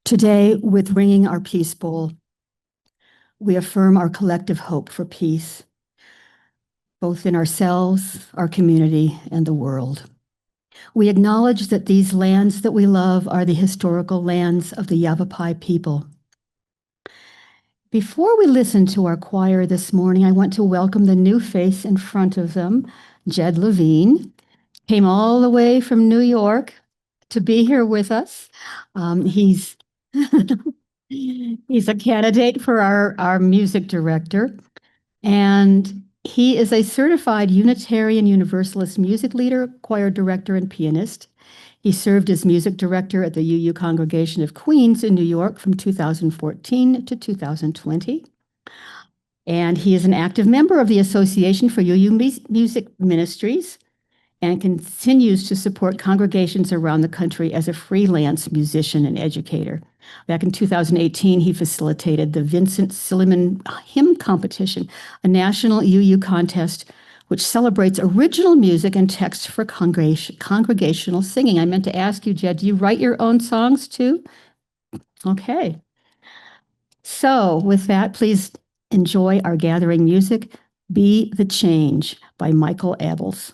Today, with ringing our peace bowl, we affirm our collective hope for peace, both in ourselves, our community, and the world. We acknowledge that these lands that we love are the historical lands of the Yavapai people. Before we listen to our choir this morning, I want to welcome the new face in front of them, Jed Levine. Came all the way from New York to be here with us. He's he's a candidate for our music director, and he is a certified Unitarian Universalist music leader, choir director, and pianist. He served as music director at the UU Congregation of Queens in New York from 2014 to 2020. And he is an active member of the Association for UU Music Ministries and continues to support congregations around the country as a freelance musician and educator. Back in 2018, he facilitated the Vincent Silliman Hymn Competition, a national UU contest which celebrates original music and text for congregational singing. I meant to ask you, Jed, do you write your own songs too? Okay. So with that, please enjoy our gathering music, Be the Change by Michael Abels.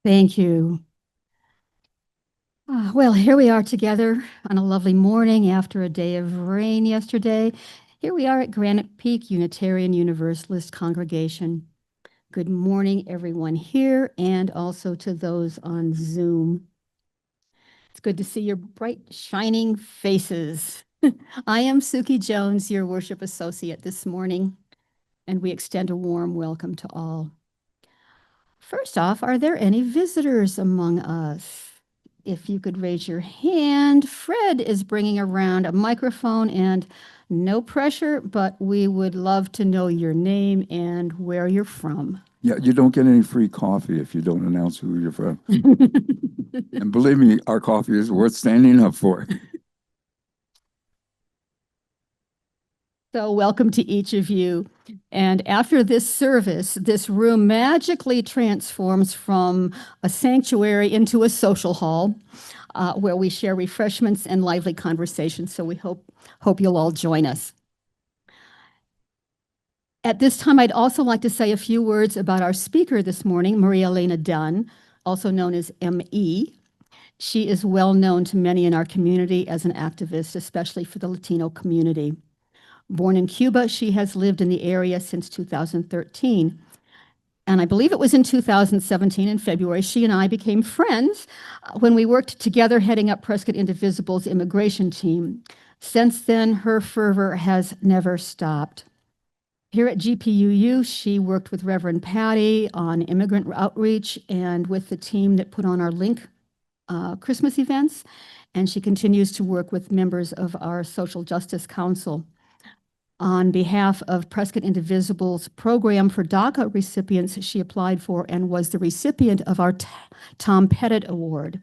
Thank you. Well, here we are together on a lovely morning after a day of rain yesterday. Here we are at Granite Peak Unitarian Universalist Congregation. Good morning, everyone here, and also to those on Zoom. It's good to see your bright, shining faces. I am Suki Jones, your worship associate this morning, and we extend a warm welcome to all. First off, are there any visitors among us? If you could raise your hand, Fred is bringing around a microphone, and no pressure, but we would love to know your name and where you're from. Yeah, you don't get any free coffee if you don't announce who you're from. And believe me, our coffee is worth standing up for. So welcome to each of you. And after this service, this room magically transforms from a sanctuary into a social hall where we share refreshments and lively conversations. So we hope you'll all join us. At this time, I'd also like to say a few words about our speaker this morning, Maria Elena Dunn, also known as M.E. She is well known to many in our community as an activist, especially for the Latino community. Born in Cuba, she has lived in the area since 2013. And I believe it was in 2017 in February, she and I became friends when we worked together heading up Prescott Indivisible's immigration team. Since then, her fervor has never stopped. Here at GPUU, she worked with Reverend Patty on immigrant outreach and with the team that put on our Link Christmas events. And she continues to work with members of our Social Justice Council. On behalf of Prescott Indivisible's program for DACA recipients, she applied for and was the recipient of our Tom Pettit Award.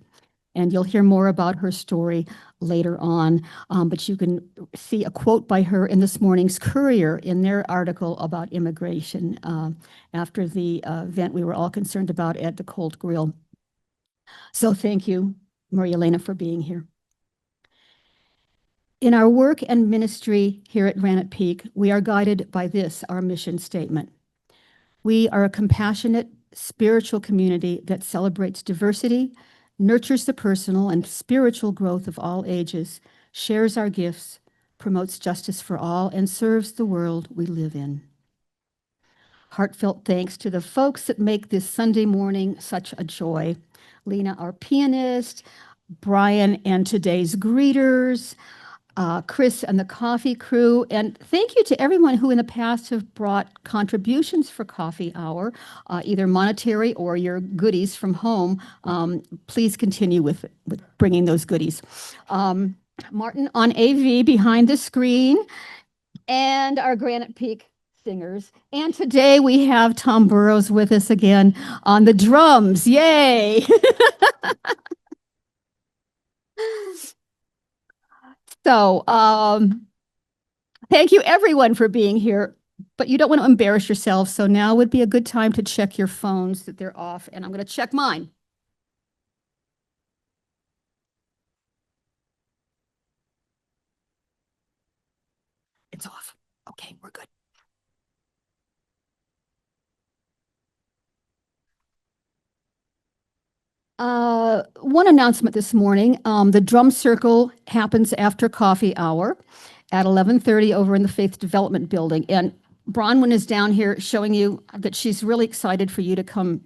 And you'll hear more about her story later on, but you can see a quote by her in this morning's Courier in their article about immigration after the event we were all concerned about at the Colt Grill. So thank you, Maria Elena, for being here. In our work and ministry here at Granite Peak, we are guided by this, our mission statement. We are a compassionate, spiritual community that celebrates diversity, nurtures the personal and spiritual growth of all ages, shares our gifts, promotes justice for all, and serves the world we live in. Heartfelt thanks to the folks that make this Sunday morning such a joy. Lena, our pianist, Brian and today's greeters, Chris and the coffee crew, and thank you to everyone who in the past have brought contributions for Coffee Hour, either monetary or your goodies from home. Please continue with bringing those goodies. Martin on AV behind the screen, and our Granite Peak singers. And today we have Tom Burrows with us again on the drums. Yay! So, thank you everyone for being here, but you don't want to embarrass yourself. So now would be a good time to check your phones that they're off, and I'm going to check mine. It's off. Okay, we're good. One announcement this morning, the drum circle happens after coffee hour at 11:30 over in the Faith Development Building. And Bronwyn is down here showing you that she's really excited for you to come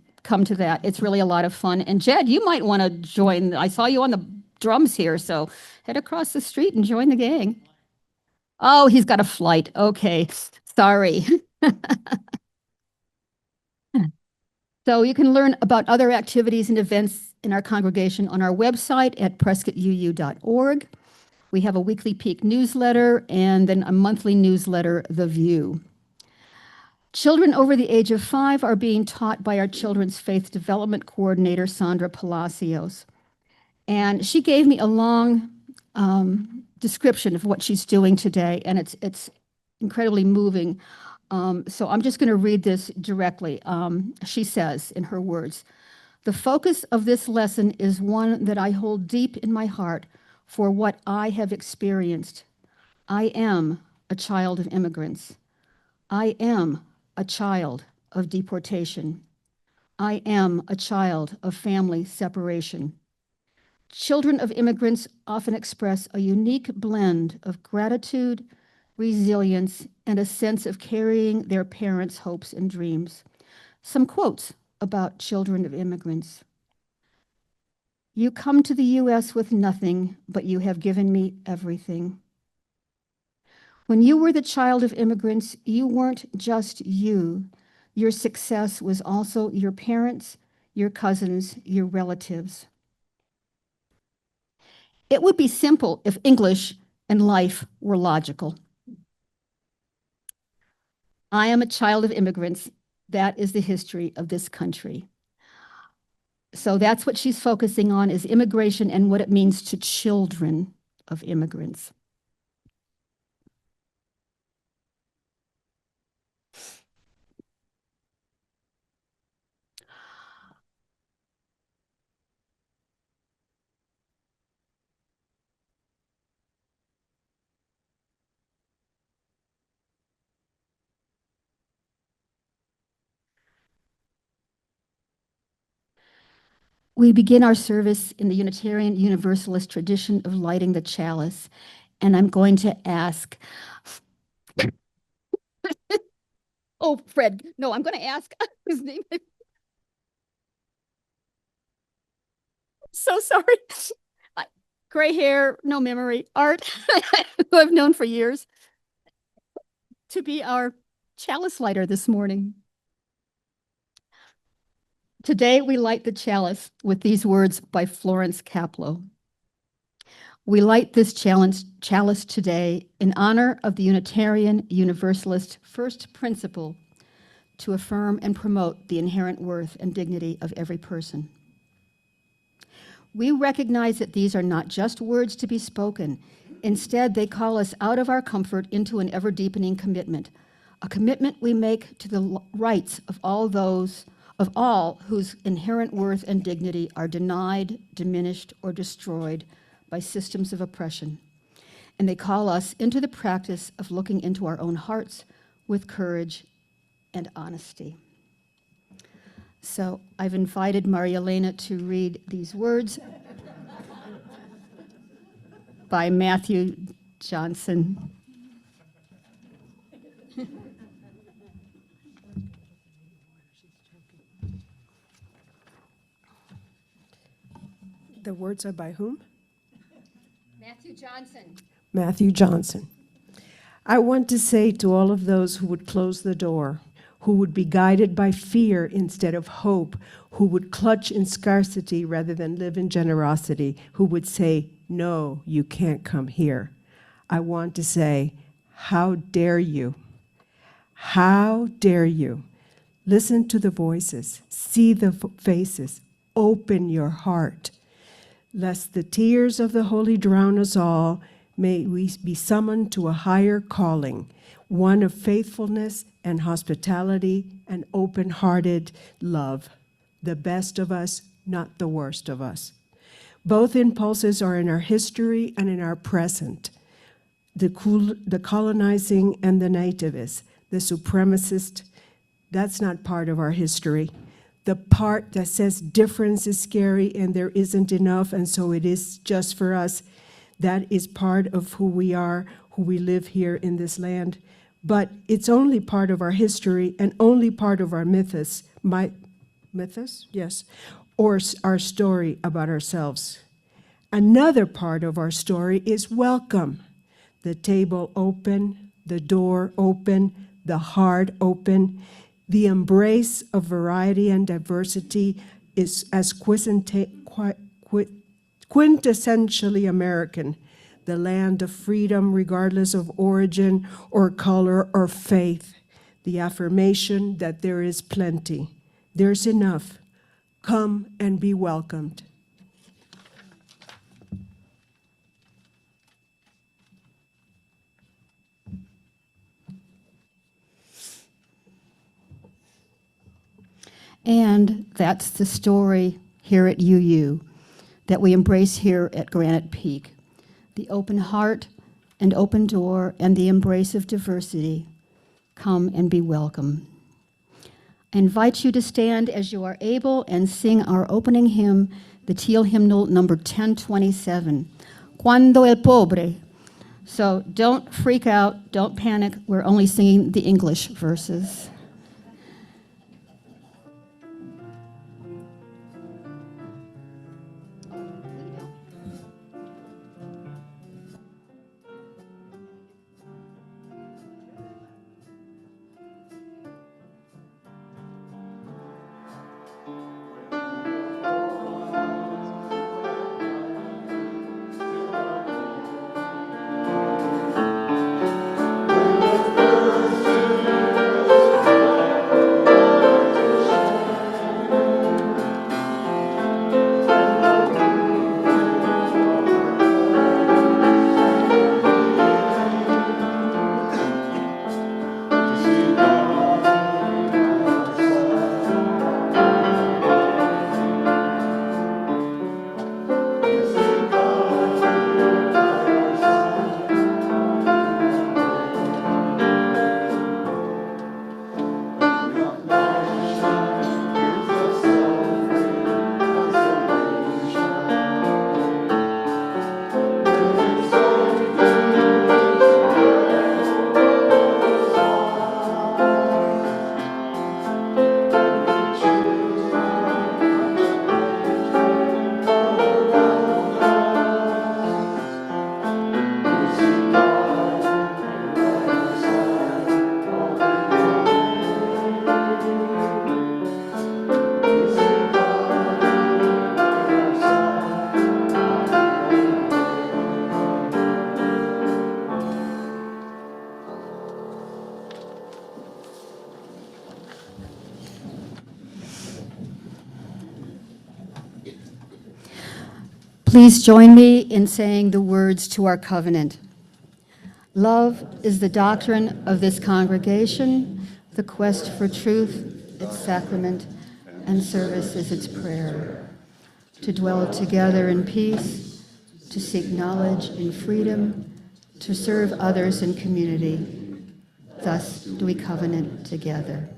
to that. It's really a lot of fun. And Jed, you might want to join. I saw you on the drums here, so head across the street and join the gang. Oh, he's got a flight. Okay, sorry. So you can learn about other activities and events in our congregation on our website at prescottuu.org. We have a weekly Peak newsletter and then a monthly newsletter, The View. Children over the age of 5 are being taught by our Children's Faith Development Coordinator, Sandra Palacios. And she gave me a long description of what she's doing today, and it's incredibly moving. So I'm just going to read this directly. She says, in her words, "The focus of this lesson is one that I hold deep in my heart for what I have experienced. I am a child of immigrants. I am a child of deportation. I am a child of family separation. Children of immigrants often express a unique blend of gratitude, resilience, and a sense of carrying their parents' hopes and dreams." Some quotes about children of immigrants. You come to the U.S. with nothing, but you have given me everything. When you were the child of immigrants, you weren't just you. Your success was also your parents, your cousins, your relatives. It would be simple if English and life were logical. I am a child of immigrants. That is the history of this country. So that's what she's focusing on, is immigration and what it means to children of immigrants. We begin our service in the Unitarian Universalist tradition of lighting the chalice, and I'm going to ask, oh, Fred, no, I'm going to ask his name. I'm so sorry. Gray hair, no memory, Art, who I've known for years, to be our chalice lighter this morning. Today, we light the chalice with these words by Florence Kaplow. We light this chalice today in honor of the Unitarian Universalist first principle to affirm and promote the inherent worth and dignity of every person. We recognize that these are not just words to be spoken. Instead, they call us out of our comfort into an ever-deepening commitment, a commitment we make to the rights of all whose inherent worth and dignity are denied, diminished, or destroyed by systems of oppression. And they call us into the practice of looking into our own hearts with courage and honesty. So I've invited Maria Elena to read these words by Matthew Johnson. The words are by whom? Matthew Johnson. Matthew Johnson. I want to say to all of those who would close the door, who would be guided by fear instead of hope, who would clutch in scarcity rather than live in generosity, who would say, no, you can't come here. I want to say, how dare you? How dare you? Listen to the voices, see the faces, open your heart. Lest the tears of the holy drown us all, may we be summoned to a higher calling, one of faithfulness and hospitality and open-hearted love, the best of us, not the worst of us. Both impulses are in our history and in our present, the colonizing and the nativist, the supremacist. That's not part of our history. The part that says difference is scary and there isn't enough, and so it is just for us, that is part of who we are, who we live here in this land. But it's only part of our history and only part of our mythos. Mythos? Yes. Or our story about ourselves. Another part of our story is welcome. The table open, the door open, the heart open. The embrace of variety and diversity is as quintessentially American, the land of freedom regardless of origin or color or faith, the affirmation that there is plenty, there's enough. Come and be welcomed. And that's the story here at UU that we embrace here at Granite Peak. The open heart and open door and the embrace of diversity. Come and be welcome. I invite you to stand as you are able and sing our opening hymn, the Teal Hymnal number 1027, Cuando el Pobre. So don't freak out, don't panic, we're only singing the English verses. Please join me in saying the words to our covenant. Love is the doctrine of this congregation, the quest for truth, its sacrament, and service is its prayer. To dwell together in peace, to seek knowledge in freedom, to serve others in community. Thus do we covenant together.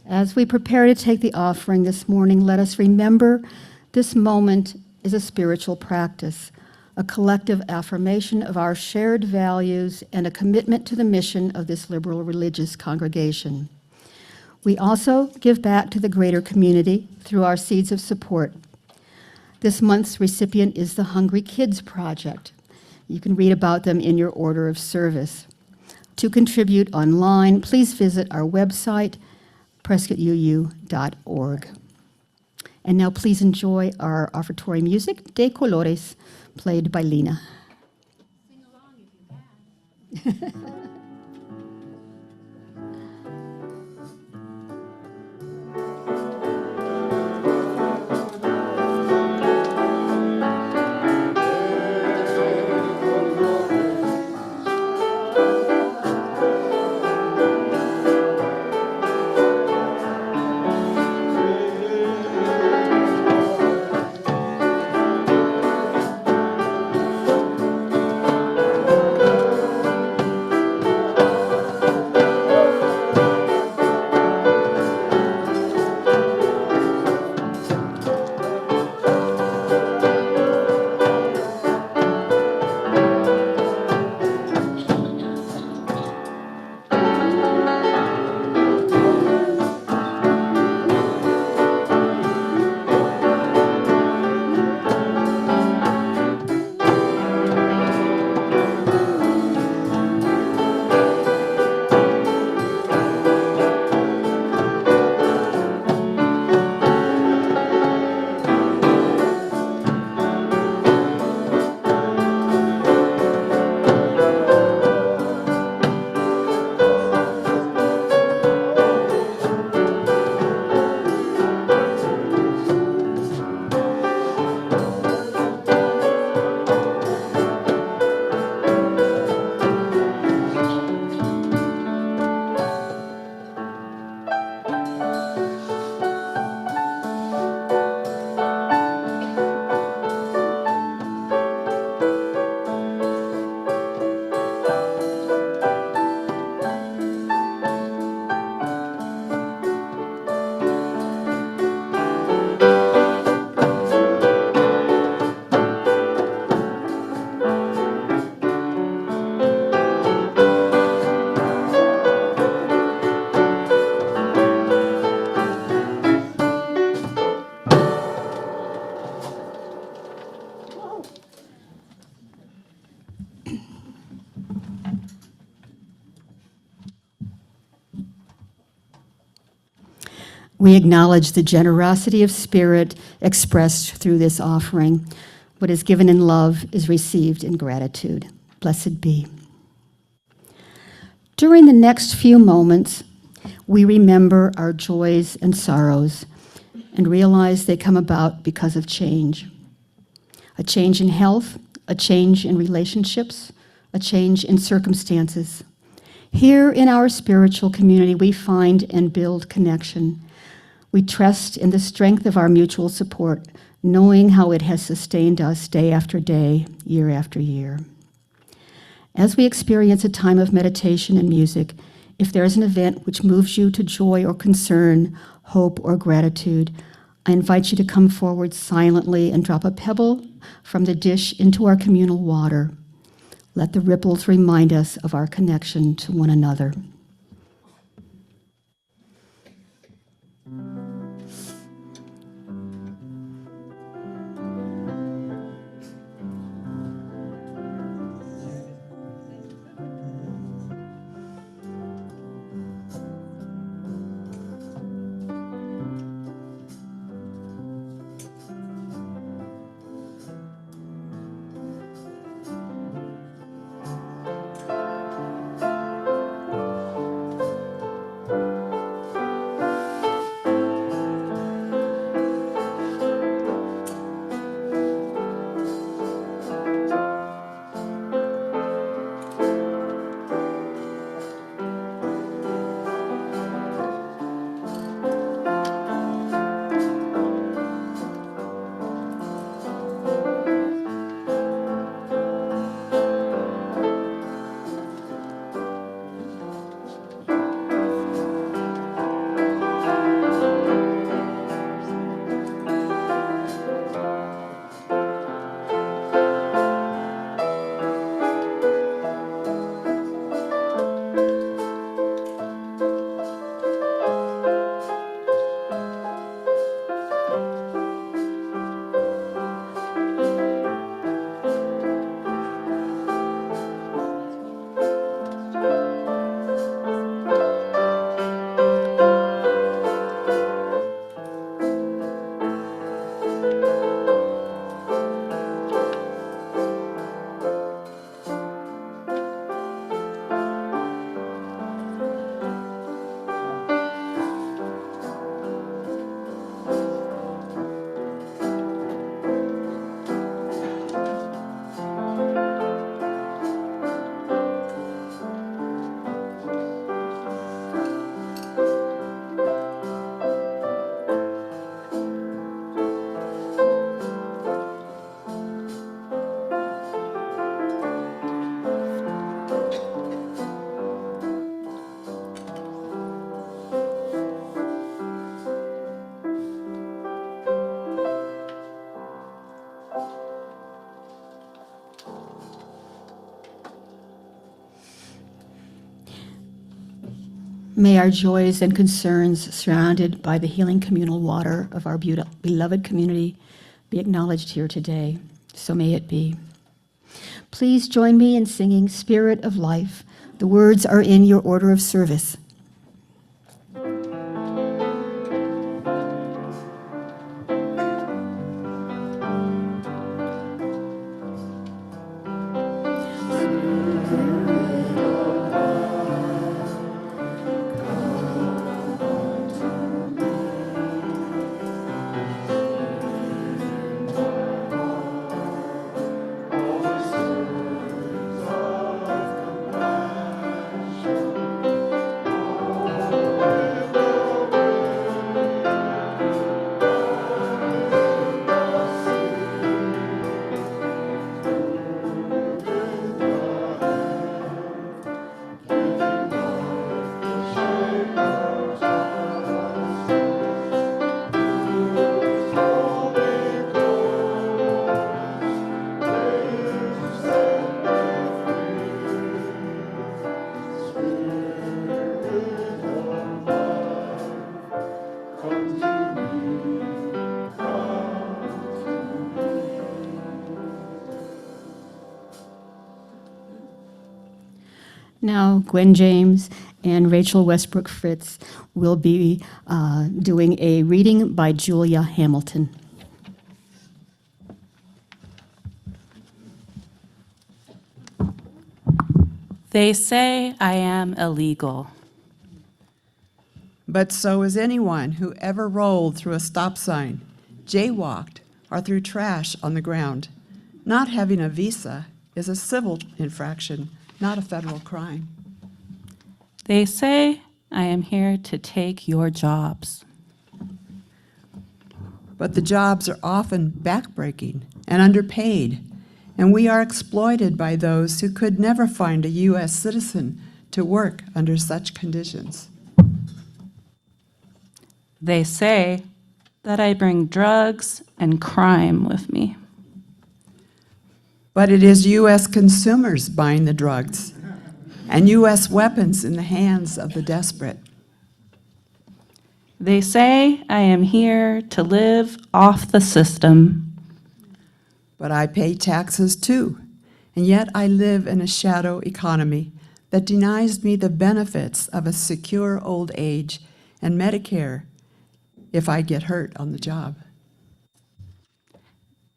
As we prepare to take the offering this morning, let us remember this moment is a spiritual practice, a collective affirmation of our shared values and a commitment to the mission of this liberal religious congregation. We also give back to the greater community through our seeds of support. This month's recipient is the Hungry Kids Project. You can read about them in your order of service. To contribute online, please visit our website, prescottuu.org. And now please enjoy our offertory music, De Colores, played by Lena. Sing along if you can. We acknowledge the generosity of spirit expressed through this offering. What is given in love is received in gratitude. Blessed be. During the next few moments, we remember our joys and sorrows and realize they come about because of change. A change in health, a change in relationships, a change in circumstances. Here in our spiritual community, we find and build connection. We trust in the strength of our mutual support, knowing how it has sustained us day after day, year after year. As we experience a time of meditation and music, if there is an event which moves you to joy or concern, hope or gratitude, I invite you to come forward silently and drop a pebble from the dish into our communal water. Let the ripples remind us of our connection to one another. May our joys and concerns surrounded by the healing communal water of our beloved community be acknowledged here today. So may it be. Please join me in singing Spirit of Life. The words are in your order of service. Now, Gwen James and Rachel Westbrook Fritz will be doing a reading by Julia Hamilton. They say I am illegal. But so is anyone who ever rolled through a stop sign, jaywalked, or threw trash on the ground. Not having a visa is a civil infraction, not a federal crime. They say I am here to take your jobs. But the jobs are often backbreaking and underpaid, and we are exploited by those who could never find a U.S. citizen to work under such conditions. They say that I bring drugs and crime with me. But it is U.S. consumers buying the drugs and U.S. weapons in the hands of the desperate. They say I am here to live off the system. But I pay taxes too, and yet I live in a shadow economy that denies me the benefits of a secure old age and Medicare if I get hurt on the job.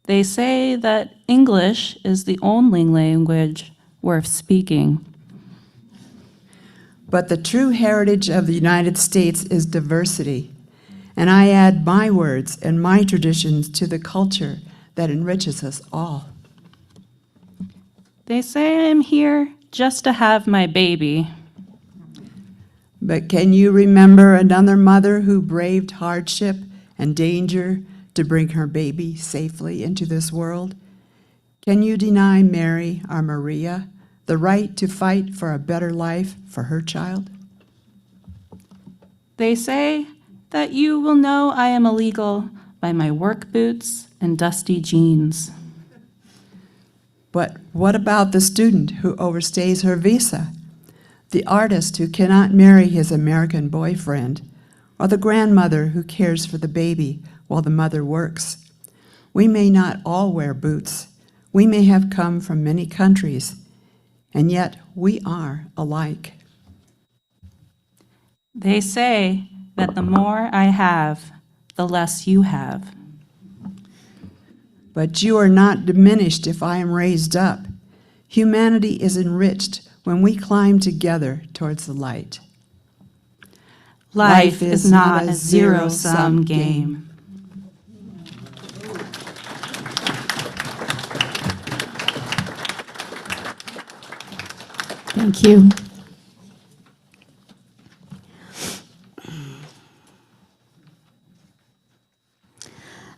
They say that English is the only language worth speaking. But the true heritage of the United States is diversity, and I add my words and my traditions to the culture that enriches us all. They say I am here just to have my baby. But can you remember another mother who braved hardship and danger to bring her baby safely into this world? Can you deny Mary or Maria the right to fight for a better life for her child? They say that you will know I am illegal by my work boots and dusty jeans. But what about the student who overstays her visa? The artist who cannot marry his American boyfriend, or the grandmother who cares for the baby while the mother works? We may not all wear boots. We may have come from many countries, and yet we are alike. They say that the more I have, the less you have. But you are not diminished if I am raised up. Humanity is enriched when we climb together towards the light. Life is not a zero-sum game. Thank you.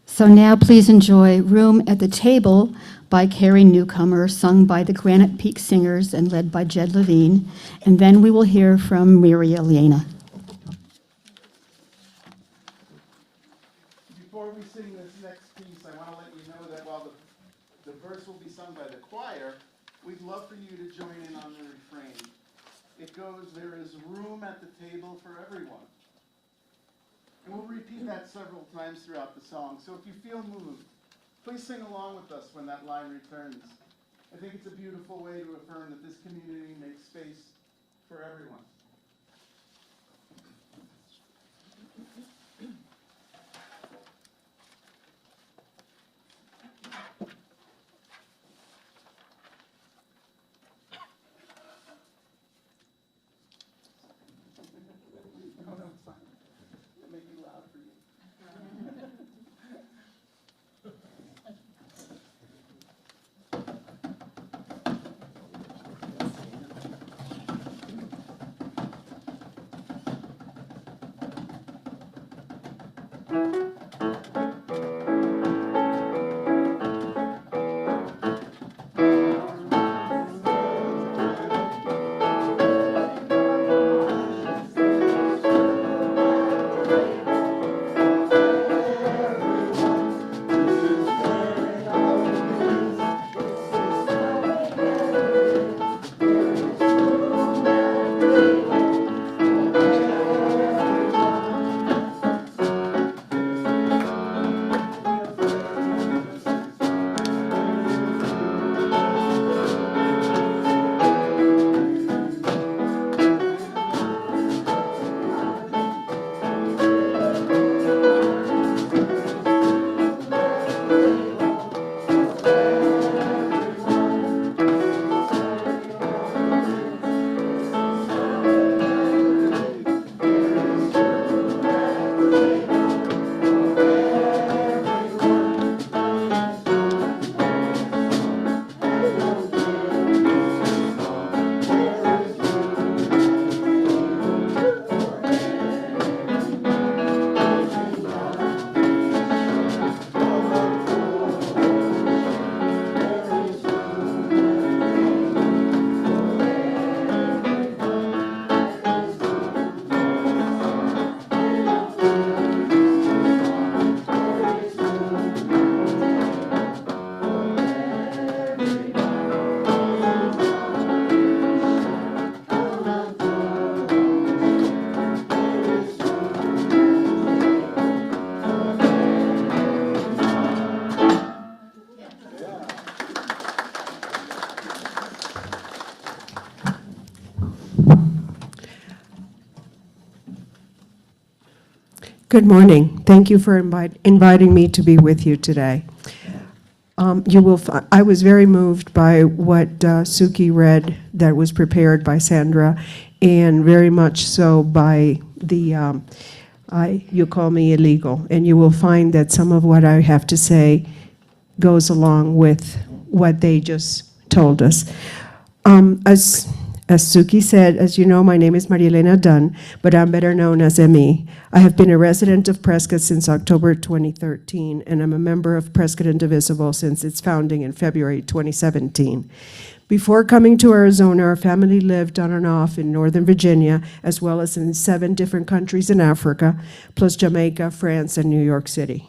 So now please enjoy Room at the Table by Carrie Newcomer, sung by the Granite Peak Singers and led by Jed Levine. And then we will hear from Miri Elena. Before we sing this next piece, I want to let you know that while the verse will be sung by the choir, we'd love for you to join in on the refrain. it goes, there is room at the table for everyone. And we'll repeat that several times throughout the song. So if you feel moved, please sing along with us when that line returns. I think it's a beautiful way to affirm that this community makes space for everyone. Oh, no, it's fine. It'll make it loud for you. Good morning. Thank you for inviting me to be with you today. I was very moved by what Suki read that was prepared by Sandra, and very much so by the you call me illegal. And you will find that some of what I have to say goes along with what they just told us. As Suki said, as you know, my name is Maria Elena Dunn, but I'm better known as ME. I have been a resident of Prescott since October 2013, and I'm a member of Prescott Indivisible since its founding in February 2017. Before coming to Arizona, our family lived on and off in Northern Virginia, as well as in 7 different countries in Africa, plus Jamaica, France, and New York City.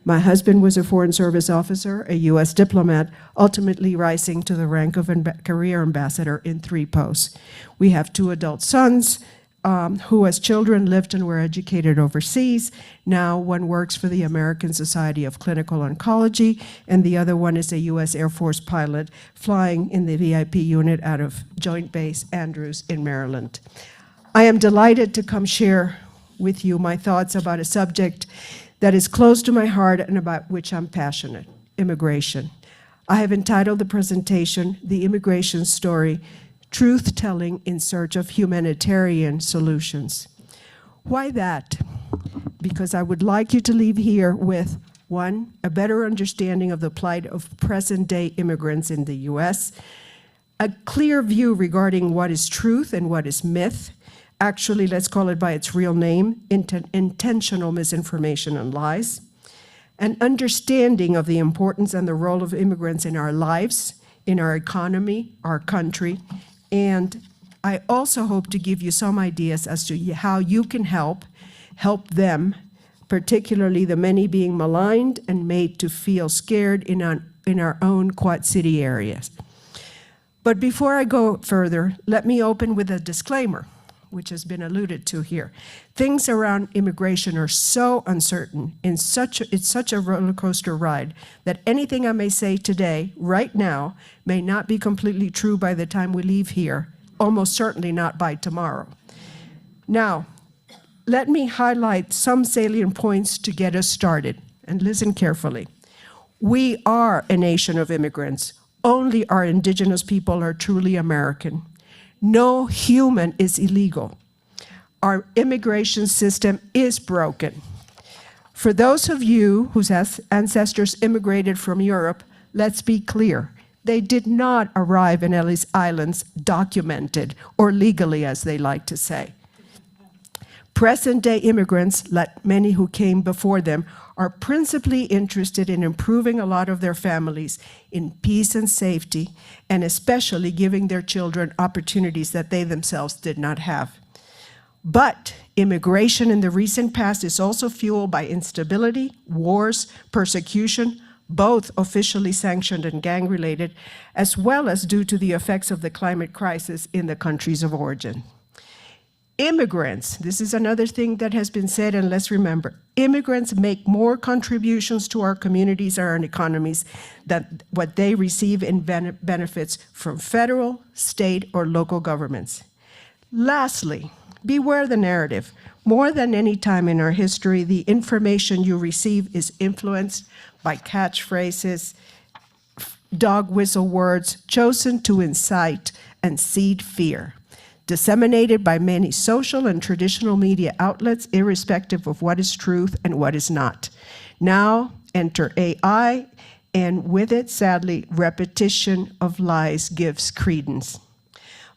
My husband was a Foreign Service officer, a U.S. diplomat, ultimately rising to the rank of career ambassador in 3 posts. We have 2 adult sons who, as children, lived and were educated overseas. Now one works for the American Society of Clinical Oncology, and the other one is a U.S. Air Force pilot flying in the VIP unit out of Joint Base Andrews in Maryland. I am delighted to come share with you my thoughts about a subject that is close to my heart and about which I'm passionate: immigration. I have entitled the presentation, "The Immigration Story, Truth-Telling in Search of Humanitarian Solutions." Why that? Because I would like you to leave here with, 1, a better understanding of the plight of present-day immigrants in the U.S., a clear view regarding what is truth and what is myth. Actually, let's call it by its real name, intentional misinformation and lies. An understanding of the importance and the role of immigrants in our lives, in our economy, our country, and I also hope to give you some ideas as to how you can help them, particularly the many being maligned and made to feel scared in our own Quad City areas. But before I go further, let me open with a disclaimer, which has been alluded to here. Things around immigration are so uncertain, it's such a roller coaster ride, that anything I may say today, right now, may not be completely true by the time we leave here, almost certainly not by tomorrow. Now, let me highlight some salient points to get us started, and listen carefully. We are a nation of immigrants. Only our indigenous people are truly American. No human is illegal. Our immigration system is broken. For those of you whose ancestors immigrated from Europe, let's be clear. They did not arrive in Ellis Islands documented or legally, as they like to say. Present-day immigrants, like many who came before them, are principally interested in improving a lot of their families in peace and safety, and especially giving their children opportunities that they themselves did not have. But immigration in the recent past is also fueled by instability, wars, persecution, both officially sanctioned and gang-related, as well as due to the effects of the climate crisis in the countries of origin. Immigrants, this is another thing that has been said, and let's remember, immigrants make more contributions to our communities and our economies than what they receive in benefits from federal, state, or local governments. Lastly, beware the narrative. More than any time in our history, the information you receive is influenced by catchphrases, dog whistle words chosen to incite and seed fear, disseminated by many social and traditional media outlets, irrespective of what is truth and what is not. Now enter AI, and with it, sadly, repetition of lies gives credence.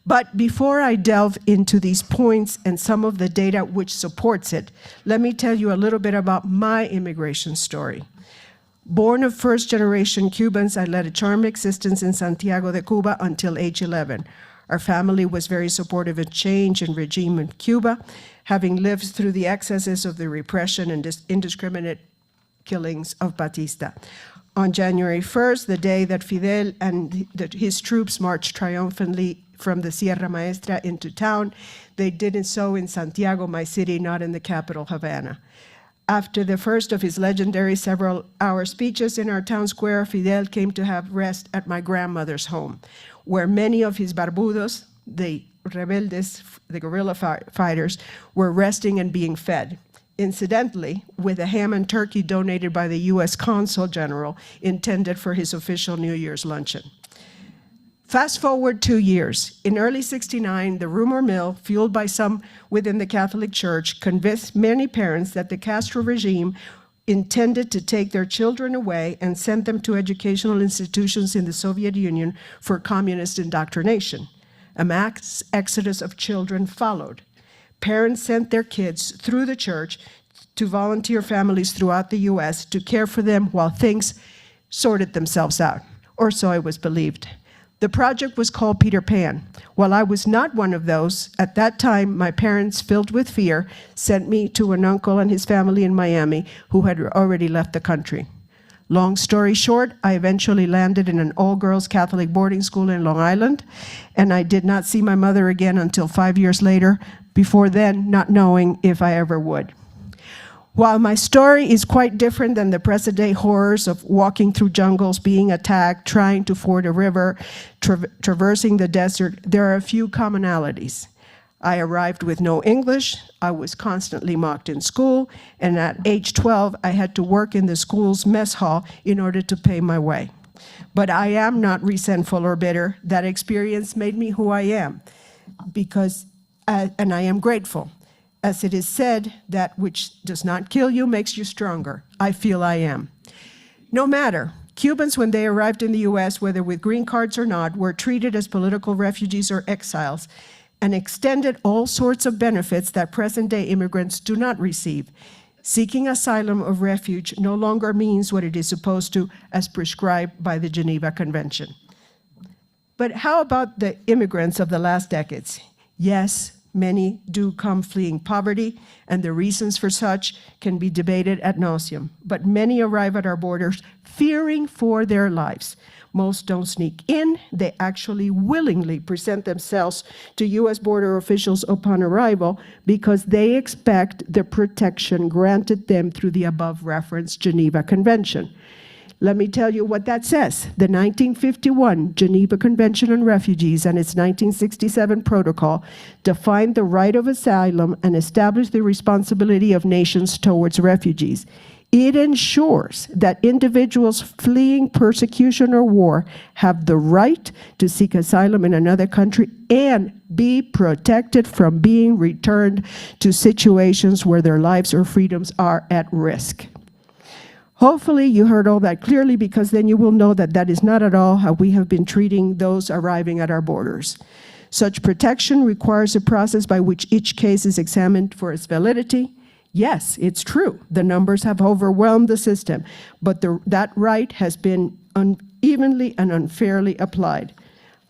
But before I delve into these points and some of the data which supports it, let me tell you a little bit about my immigration story. Born of first-generation Cubans, I led a charmed existence in Santiago de Cuba until age 11. Our family was very supportive of change and regime in Cuba, having lived through the excesses of the repression and indiscriminate killings of Batista. On January 1st, the day that Fidel and his troops marched triumphantly from the Sierra Maestra into town, they did so in Santiago, my city, not in the capital, Havana. After the first of his legendary several-hour speeches in our town square, Fidel came to have rest at my grandmother's home, where many of his barbudos, the rebeldes, the guerrilla fighters, were resting and being fed. Incidentally, with a ham and turkey donated by the U.S. Consul General, intended for his official New Year's luncheon. Fast forward 2 years. In early '69, the rumor mill, fueled by some within the Catholic Church, convinced many parents that the Castro regime intended to take their children away and send them to educational institutions in the Soviet Union for communist indoctrination. A mass exodus of children followed. Parents sent their kids through the church to volunteer families throughout the U.S. to care for them while things sorted themselves out, or so it was believed. The project was called Peter Pan. While I was not one of those, at that time, my parents, filled with fear, sent me to an uncle and his family in Miami who had already left the country. Long story short, I eventually landed in an all-girls Catholic boarding school in Long Island, and I did not see my mother again until 5 years later, before then not knowing if I ever would. While my story is quite different than the present-day horrors of walking through jungles, being attacked, trying to ford a river, traversing the desert, there are a few commonalities. I arrived with no English, I was constantly mocked in school, and at age 12, I had to work in the school's mess hall in order to pay my way. But I am not resentful or bitter. That experience made me who I am, and I am grateful. As it is said, that which does not kill you makes you stronger. I feel I am. No matter, Cubans, when they arrived in the US, whether with green cards or not, were treated as political refugees or exiles and extended all sorts of benefits that present-day immigrants do not receive. Seeking asylum or refuge no longer means what it is supposed to, as prescribed by the Geneva Convention. But how about the immigrants of the last decades? Yes, Many do come fleeing poverty, and the reasons for such can be debated ad nauseum. But many arrive at our borders fearing for their lives. Most don't sneak in. They actually willingly present themselves to U.S. border officials upon arrival because they expect the protection granted them through the above-referenced Geneva Convention. Let me tell you what that says. The 1951 Geneva Convention on Refugees and its 1967 protocol defined the right of asylum and established the responsibility of nations towards refugees. It ensures that individuals fleeing persecution or war have the right to seek asylum in another country and be protected from being returned to situations where their lives or freedoms are at risk. Hopefully you heard all that clearly, because then you will know that that is not at all how we have been treating those arriving at our borders. Such protection requires a process by which each case is examined for its validity. Yes, it's true, the numbers have overwhelmed the system, but that right has been unevenly and unfairly applied.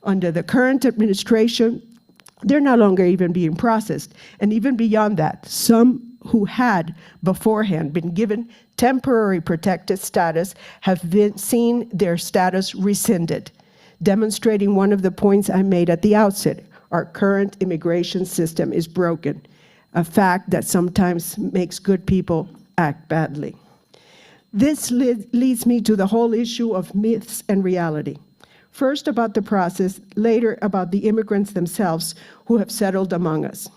Under the current administration, they're no longer even being processed. And even beyond that, some who had beforehand been given temporary protected status have seen their status rescinded, demonstrating one of the points I made at the outset. Our current immigration system is broken, a fact that sometimes makes good people act badly. This leads me to the whole issue of myths and reality. First about the process, later about the immigrants themselves who have settled among us.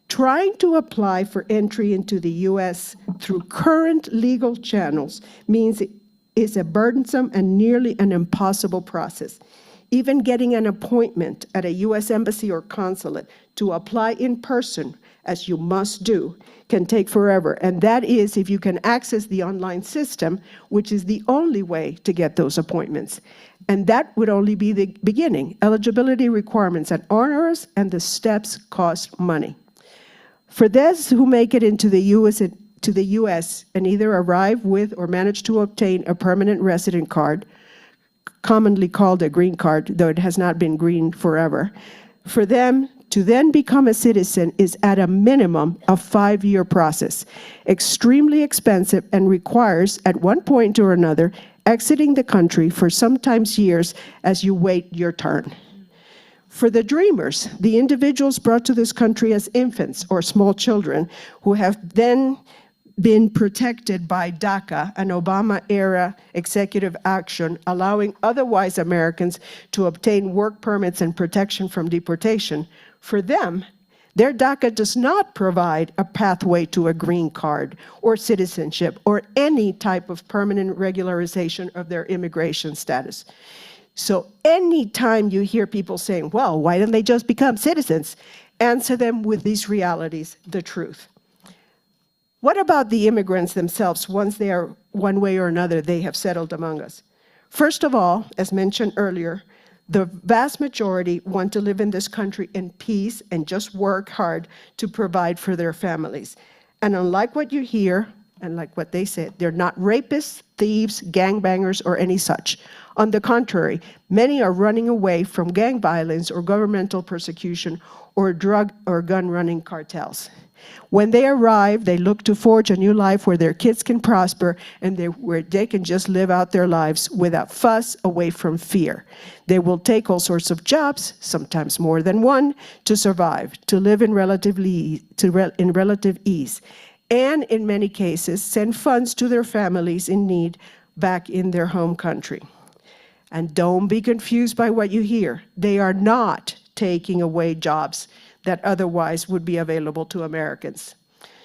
Trying to apply for entry into the U.S. through current legal channels means it is a burdensome and nearly an impossible process. Even getting an appointment at a U.S. embassy or consulate to apply in person, as you must do, can take forever. And that is if you can access the online system, which is the only way to get those appointments. And that would only be the beginning. Eligibility requirements are onerous, and the steps cost money. For those who make it into the U.S. and either arrive with or manage to obtain a permanent resident card, commonly called a green card, though it has not been green forever, for them to then become a citizen is at a minimum a 5-year process, extremely expensive, and requires, at one point or another, exiting the country for sometimes years as you wait your turn. For the dreamers, the individuals brought to this country as infants or small children who have then been protected by DACA, an Obama-era executive action allowing otherwise Americans to obtain work permits and protection from deportation. For them, their DACA does not provide a pathway to a green card or citizenship or any type of permanent regularization of their immigration status. So anytime you hear people saying, well, why don't they just become citizens? Answer them with these realities, the truth. What about the immigrants themselves once they are, one way or another, they have settled among us? First of all, as mentioned earlier, the vast majority want to live in this country in peace and just work hard to provide for their families. And unlike what you hear, and like what they said, they're not rapists, thieves, gangbangers, or any such. On the contrary, many are running away from gang violence or governmental persecution or drug or gun-running cartels. When they arrive, they look to forge a new life where their kids can prosper and where they can just live out their lives without fuss, away from fear. They will take all sorts of jobs, sometimes more than one, to survive, to live in relative ease, and in many cases, send funds to their families in need back in their home country. And don't be confused by what you hear. They are not taking away jobs that otherwise would be available to Americans.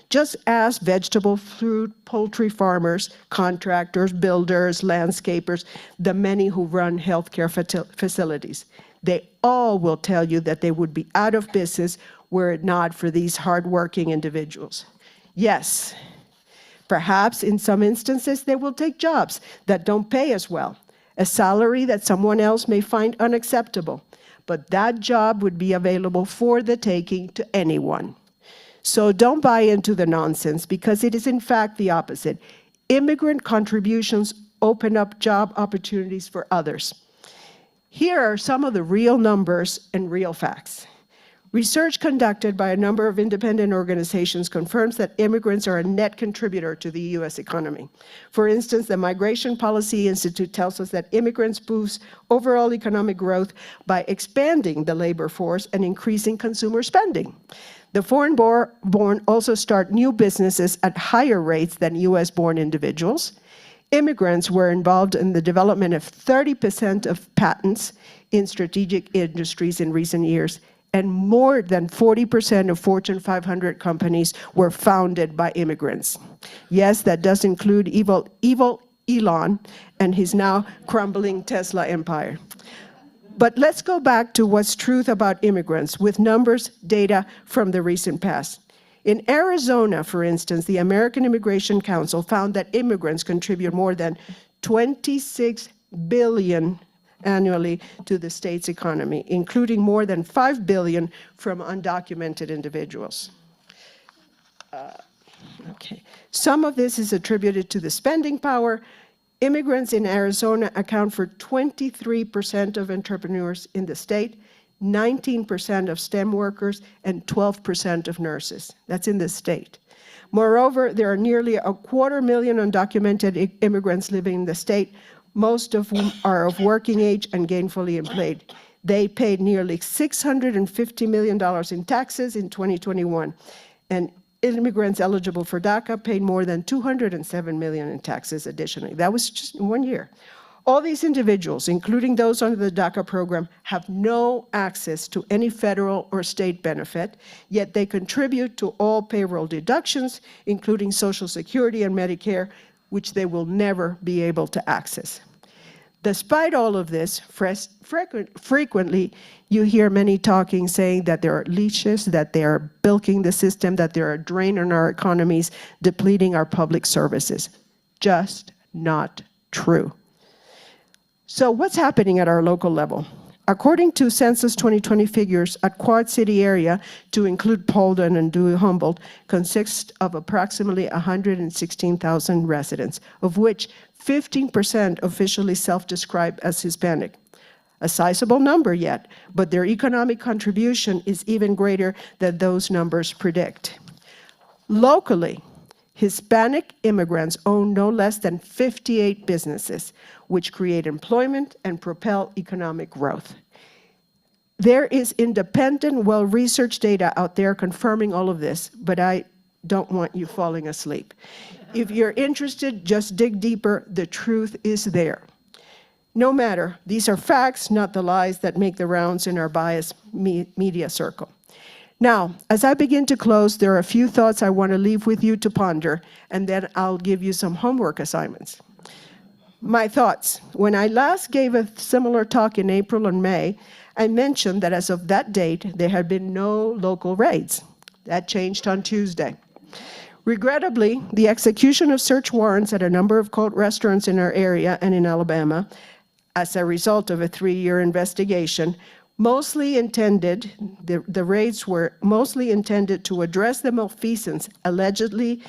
Just ask vegetable, fruit, poultry farmers, contractors, builders, landscapers, the many who run healthcare facilities. They all will tell you that they would be out of business were it not for these hardworking individuals. Yes, perhaps in some instances they will take jobs that don't pay as well, a salary that someone else may find unacceptable, but that job would be available for the taking to anyone. So don't buy into the nonsense, because it is in fact the opposite. Immigrant contributions open up job opportunities for others. Here are some of the real numbers and real facts. Research conducted by a number of independent organizations confirms that immigrants are a net contributor to the U.S. economy. For instance, the Migration Policy Institute tells us that immigrants boost overall economic growth by expanding the labor force and increasing consumer spending. The foreign-born also start new businesses at higher rates than U.S.-born individuals. Immigrants were involved in the development of 30% of patents in strategic industries in recent years, and more than 40% of Fortune 500 companies were founded by immigrants. Yes, that does include evil Elon and his now crumbling Tesla empire. But let's go back to what's truth about immigrants with numbers, data from the recent past. In Arizona, for instance, the American Immigration Council found that immigrants contribute more than $26 billion annually to the state's economy, including more than $5 billion from undocumented individuals. Some of this is attributed to the spending power. Immigrants in Arizona account for 23% of entrepreneurs in the state, 19% of STEM workers, and 12% of nurses. That's in the state. Moreover, there are nearly 250,000 undocumented immigrants living in the state, most of whom are of working age and gainfully employed. They paid nearly $650 million in taxes in 2021, and immigrants eligible for DACA paid more than $207 million in taxes additionally. That was just in 1 year. All these individuals, including those under the DACA program, have no access to any federal or state benefit, yet they contribute to all payroll deductions, including Social Security and Medicare, which they will never be able to access. Despite all of this, frequently you hear many talking saying that there are leeches, that they are bilking the system, that they're a drain on our economies, depleting our public services. Just not true. So what's happening at our local level? According to Census 2020 figures, a Quad City area, to include Paulden and Dewey-Humboldt, consists of approximately 116,000 residents, of which 15% officially self-describe as Hispanic. A sizable number yet, but their economic contribution is even greater than those numbers predict. Locally, Hispanic immigrants own no less than 58 businesses, which create employment and propel economic growth. There is independent, well-researched data out there confirming all of this, but I don't want you falling asleep. If you're interested, just dig deeper. The truth is there. No matter, these are facts, not the lies that make the rounds in our biased media circle. Now, as I begin to close, there are a few thoughts I want to leave with you to ponder, and then I'll give you some homework assignments. My thoughts. When I last gave a similar talk in April and May, I mentioned that as of that date, there had been no local raids. That changed on Tuesday. Regrettably, the execution of search warrants at a number of cult restaurants in our area and in Alabama, as a result of a 3-year investigation, the raids were mostly intended to address the malfeasance allegedly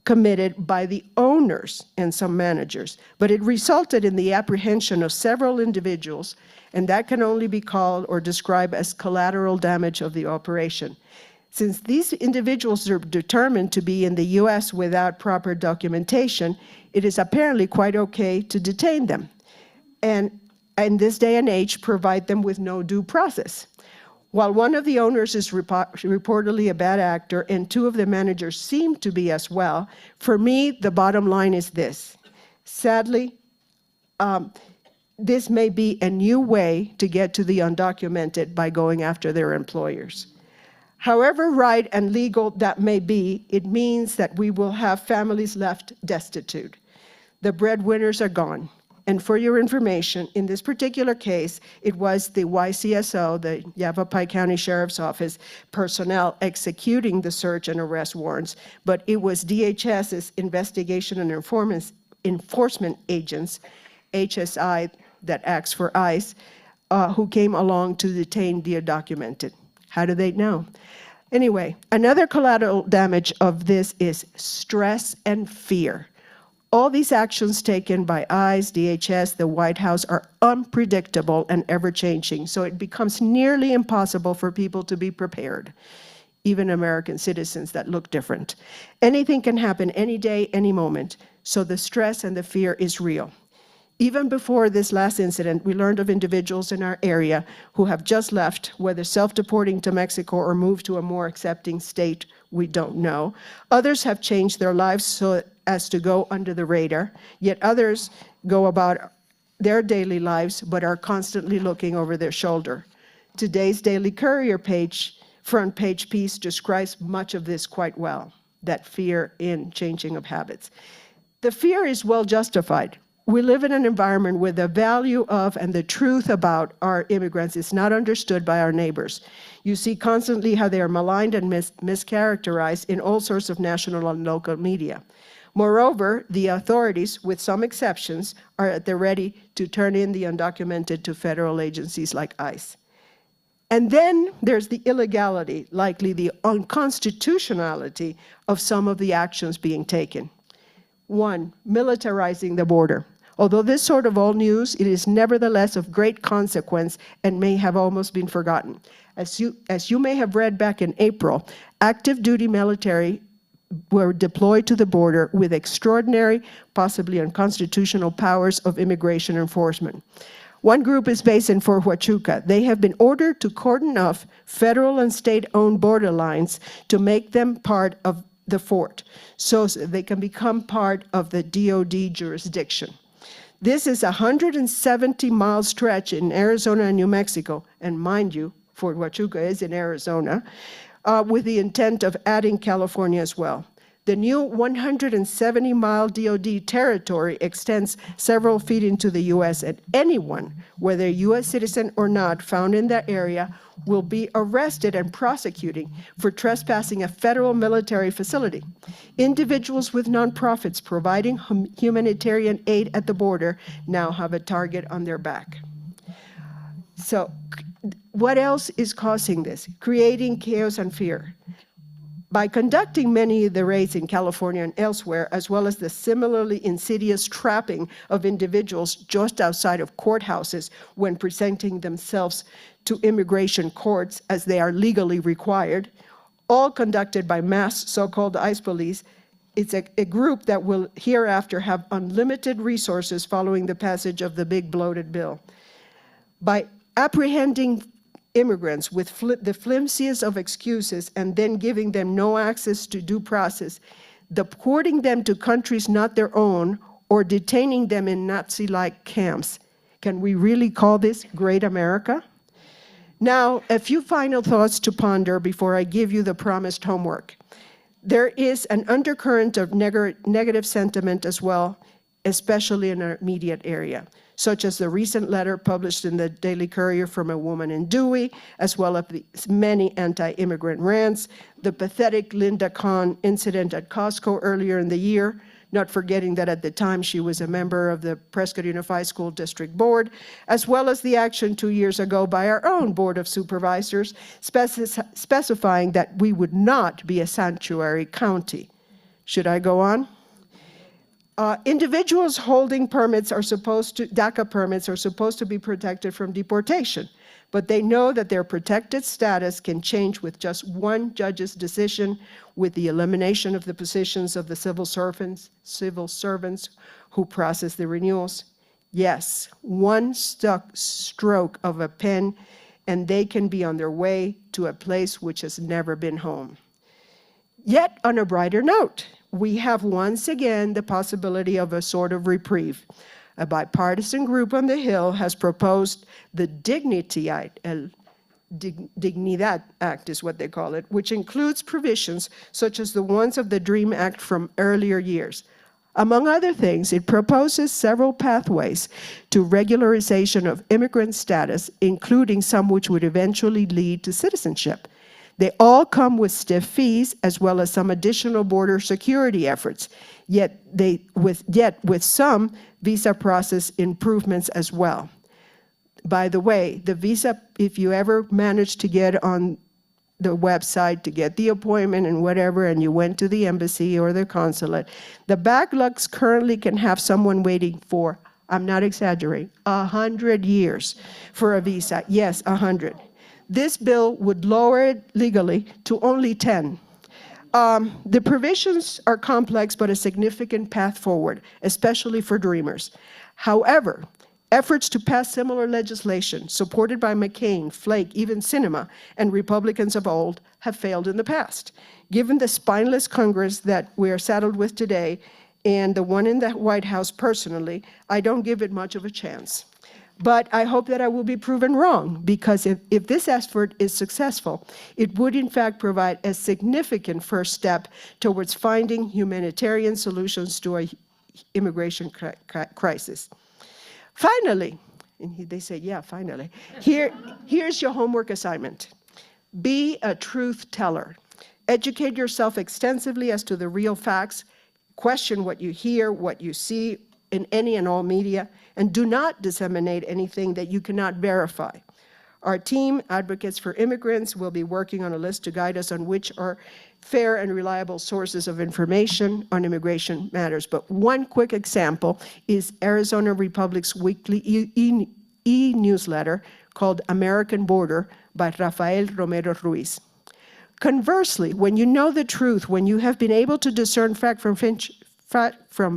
committed by the owners and some managers, but it resulted in the apprehension of several individuals, and that can only be called or described as collateral damage of the operation. Since these individuals are determined to be in the U.S. without proper documentation, it is apparently quite okay to detain them, and in this day and age, provide them with no due process. While one of the owners is reportedly a bad actor and 2 of the managers seem to be as well, for me, the bottom line is this. Sadly, this may be a new way to get to the undocumented by going after their employers. However right and legal that may be, it means that we will have families left destitute. The breadwinners are gone. And for your information, in this particular case, it was the YCSO, the Yavapai County Sheriff's Office personnel executing the search and arrest warrants, but it was DHS's Investigation and Enforcement Agents, HSI, that acts for ICE, who came along to detain the undocumented. How do they know? Anyway, another collateral damage of this is stress and fear. All these actions taken by ICE, DHS, the White House are unpredictable and ever-changing, so it becomes nearly impossible for people to be prepared, even American citizens that look different. Anything can happen any day, any moment, so the stress and the fear is real. Even before this last incident, we learned of individuals in our area who have just left, whether self-deporting to Mexico or moved to a more accepting state, we don't know. Others have changed their lives so as to go under the radar, yet others go about their daily lives but are constantly looking over their shoulder. Today's Daily Courier front page piece describes much of this quite well, that fear in changing of habits. The fear is well justified. We live in an environment where the value of and the truth about our immigrants is not understood by our neighbors. You see constantly how they are maligned and mischaracterized in all sorts of national and local media. Moreover, the authorities, with some exceptions, are at the ready to turn in the undocumented to federal agencies like ICE. And then there's the illegality, likely the unconstitutionality of some of the actions being taken. One, militarizing the border. Although this sort of old news, it is nevertheless of great consequence and may have almost been forgotten. As you may have read back in April, active duty military were deployed to the border with extraordinary, possibly unconstitutional powers of immigration enforcement. One group is based in Fort Huachuca. They have been ordered to cordon off federal and state-owned border lines to make them part of the fort, so they can become part of the DOD jurisdiction. This is a 170-mile stretch in Arizona and New Mexico, and mind you, Fort Huachuca is in Arizona, with the intent of adding California as well. The new 170-mile DOD territory extends several feet into the U.S., and anyone, whether a U.S. citizen or not, found in that area will be arrested and prosecuted for trespassing a federal military facility. Individuals with nonprofits providing humanitarian aid at the border now have a target on their back. So what else is causing this? Creating chaos and fear. By conducting many of the raids in California and elsewhere, as well as the similarly insidious trapping of individuals just outside of courthouses when presenting themselves to immigration courts as they are legally required, all conducted by mass so-called ICE police, it's a group that will hereafter have unlimited resources following the passage of the big bloated bill. By apprehending immigrants with the flimsiest of excuses and then giving them no access to due process, deporting them to countries not their own, or detaining them in Nazi-like camps. Can we really call this Great America? Now, a few final thoughts to ponder before I give you the promised homework. There is an undercurrent of negative sentiment as well, especially in our immediate area, such as the recent letter published in the Daily Courier from a woman in Dewey, as well as the many anti-immigrant rants, the pathetic Linda Kahn incident at Costco earlier in the year, not forgetting that at the time she was a member of the Prescott Unified School District Board, as well as the action 2 years ago by our own Board of Supervisors, specifying that we would not be a sanctuary county. Should I go on? Individuals holding permits are supposed to, DACA permits are supposed to be protected from deportation, but they know that their protected status can change with just one judge's decision, with the elimination of the positions of the civil servants who process the renewals. Yes, one stroke of a pen and they can be on their way to a place which has never been home. Yet, on a brighter note, we have once again the possibility of a sort of reprieve. A bipartisan group on the Hill has proposed the Dignidad Act is what they call it, which includes provisions such as the ones of the DREAM Act from earlier years. Among other things, it proposes several pathways to regularization of immigrant status, including some which would eventually lead to citizenship. They all come with stiff fees as well as some additional border security efforts, yet with some visa process improvements as well. By the way, the visa, if you ever manage to get on the website to get the appointment and whatever, and you went to the embassy or the consulate. The backlogs currently can have someone waiting for, I'm not exaggerating, 100 years for a visa. Yes, 100. This bill would lower it legally to only 10. The provisions are complex, but a significant path forward, especially for dreamers. However, efforts to pass similar legislation, supported by McCain, Flake, even Sinema, and Republicans of old, have failed in the past. Given the spineless Congress that we are saddled with today, and the one in the White House personally, I don't give it much of a chance. But I hope that I will be proven wrong, because if this effort is successful, it would in fact provide a significant first step towards finding humanitarian solutions to our immigration crisis. Finally, and they say, yeah, finally, here's your homework assignment. Be a truth teller. Educate yourself extensively as to the real facts. Question what you hear, what you see in any and all media, and do not disseminate anything that you cannot verify. Our team, Advocates for Immigrants, will be working on a list to guide us on which are fair and reliable sources of information on immigration matters. But one quick example is Arizona Republic's weekly e-newsletter called American Border by Rafael Romero Ruiz. Conversely, when you know the truth, when you have been able to discern fact from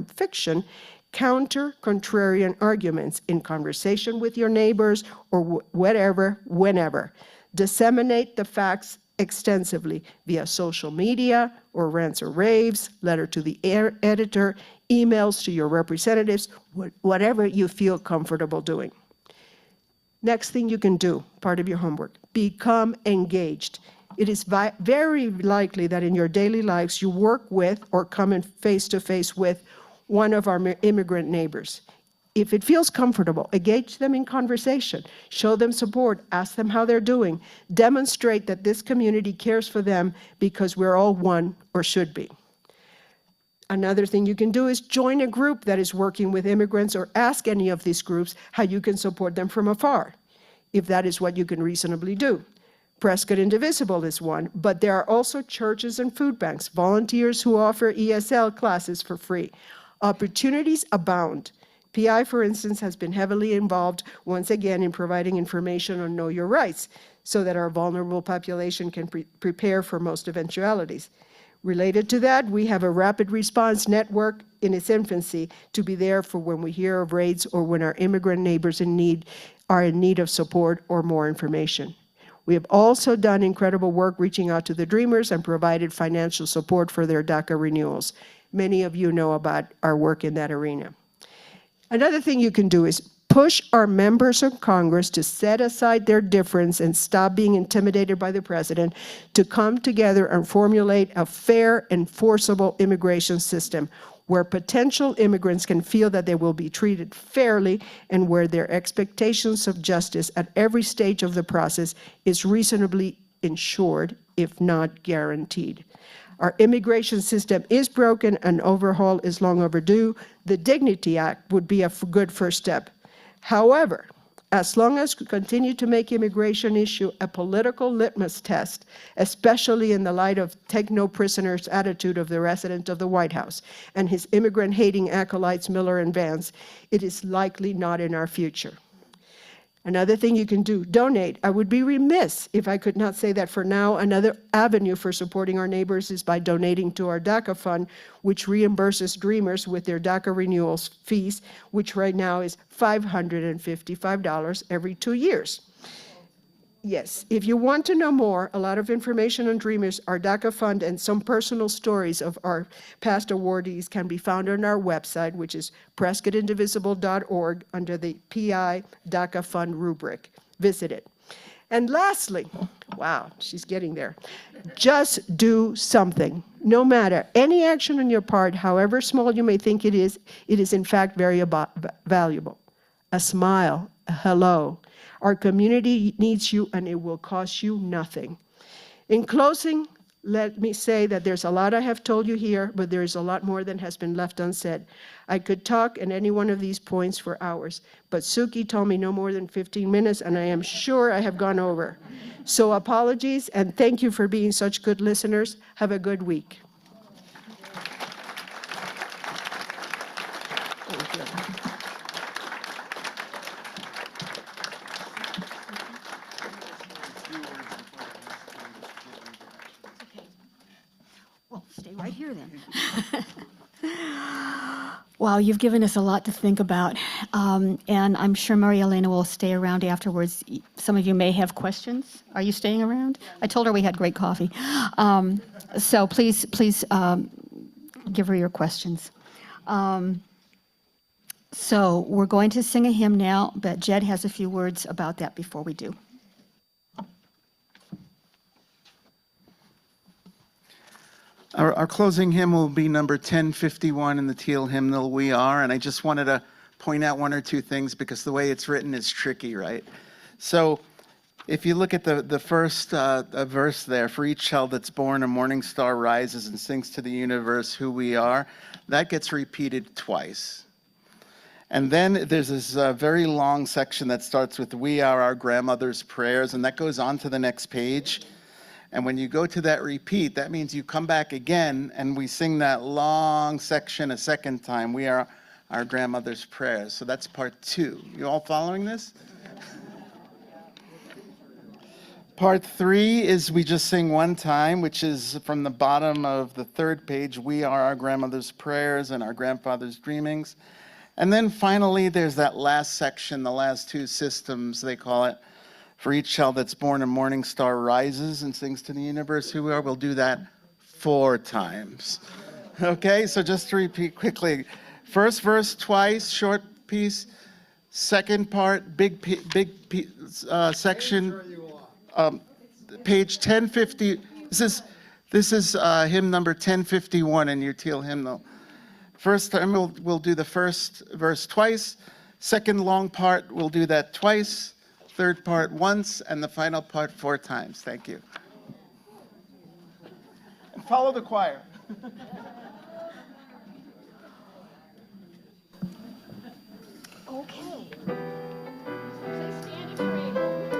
fiction, counter contrarian arguments in conversation with your neighbors or whatever, whenever. Disseminate the facts extensively via social media or rants or raves, letter to the editor, emails to your representatives, whatever you feel comfortable doing. Next thing you can do, part of your homework, become engaged. It is very likely that in your daily lives you work with or come in face-to-face with one of our immigrant neighbors. If it feels comfortable, engage them in conversation, show them support, ask them how they're doing, demonstrate that this community cares for them because we're all one, or should be. Another thing you can do is join a group that is working with immigrants, or ask any of these groups how you can support them from afar, if that is what you can reasonably do. Prescott Indivisible is one, but there are also churches and food banks, volunteers who offer ESL classes for free. Opportunities abound. PI, for instance, has been heavily involved, once again, in providing information on Know Your Rights, so that our vulnerable population can prepare for most eventualities. Related to that, we have a rapid response network in its infancy to be there for when we hear of raids or when our immigrant neighbors are in need of support or more information. We have also done incredible work reaching out to the Dreamers and provided financial support for their DACA renewals. Many of you know about our work in that arena. Another thing you can do is push our members of Congress to set aside their difference and stop being intimidated by the president, to come together and formulate a fair, enforceable immigration system where potential immigrants can feel that they will be treated fairly and where their expectations of justice at every stage of the process is reasonably ensured, if not guaranteed. Our immigration system is broken, an overhaul is long overdue. The Dignity Act would be a good first step. However, as long as we continue to make immigration issue a political litmus test, especially in the light of take-no-prisoners attitude of the resident of the White House and his immigrant-hating acolytes Miller and Vance, it is likely not in our future. Another thing you can do, donate. I would be remiss if I could not say that for now, another avenue for supporting our neighbors is by donating to our DACA fund, which reimburses Dreamers with their DACA renewals fees, which right now is $555 every 2 years. Yes, if you want to know more, a lot of information on Dreamers, our DACA fund, and some personal stories of our past awardees can be found on our website, which is prescottindivisible.org under the PI DACA Fund rubric. Visit it. And lastly, wow, she's getting there. Just do something. No matter any action on your part, however small you may think it is in fact very valuable. A smile, a hello. Our community needs you, and it will cost you nothing. In closing, let me say that there's a lot I have told you here, but there is a lot more than has been left unsaid. I could talk at any one of these points for hours, but Suki told me no more than 15 minutes, and I am sure I have gone over. So apologies, and thank you for being such good listeners. Have a good week. Well, stay right here then. Wow, you've given us a lot to think about. And I'm sure Maria Elena will stay around afterwards. Some of you may have questions. Are you staying around? I told her we had great coffee. So please give her your questions. So we're going to sing a hymn now, but Jed has a few words about that before we do. Our closing hymn will be number 1051 in the Teal hymnal, We Are. And I just wanted to point out one or two things because the way it's written is tricky, right? So if you look at the first verse there, for each child that's born, a morning star rises and sings to the universe who we are, that gets repeated twice. And then there's this very long section that starts with we are our grandmother's prayers, and that goes on to the next page. And when you go to that repeat, that means you come back again and we sing that long section a second time. We are our grandmother's prayers. So that's part 2. You all following this? Part 3 is we just sing one time, which is from the bottom of the 3rd page. We are our grandmother's prayers and our grandfather's dreamings. And then finally, there's that last section, the last 2 systems, they call it. For each child that's born, a morning star rises and sings to the universe who we are. We'll do that 4 times. Okay, so just to repeat quickly. First verse twice, short piece. Second part, big section. Page 1050. This is hymn number 1051 in your Teal hymnal. First time we'll do the first verse twice. Second long part, we'll do that twice. Third part once, and the final part 4 times. Thank you. And follow the choir. Okay. Please stand if you're able.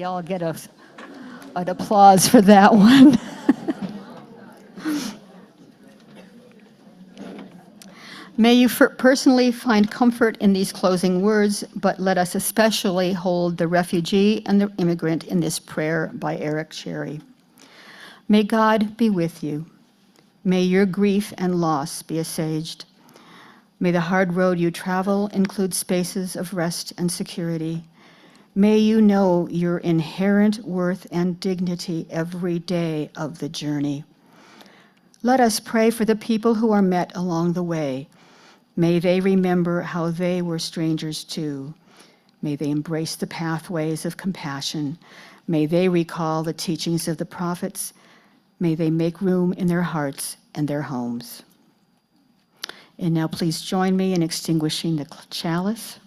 Y'all get an applause for that one. May you personally find comfort in these closing words, but let us especially hold the refugee and the immigrant in this prayer by Eric Cherry. May God be with you. May your grief and loss be assuaged. May the hard road you travel include spaces of rest and security. May you know your inherent worth and dignity every day of the journey. Let us pray for the people who are met along the way. May they remember how they were strangers too. May they embrace the pathways of compassion. May they recall the teachings of the prophets. May they make room in their hearts and their homes. And now please join me in extinguishing the chalice.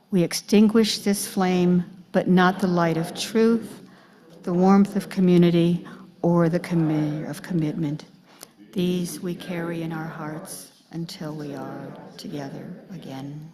We extinguish this flame, but not the light of truth, the warmth of community, or the of commitment. These we carry in our hearts until we are together again.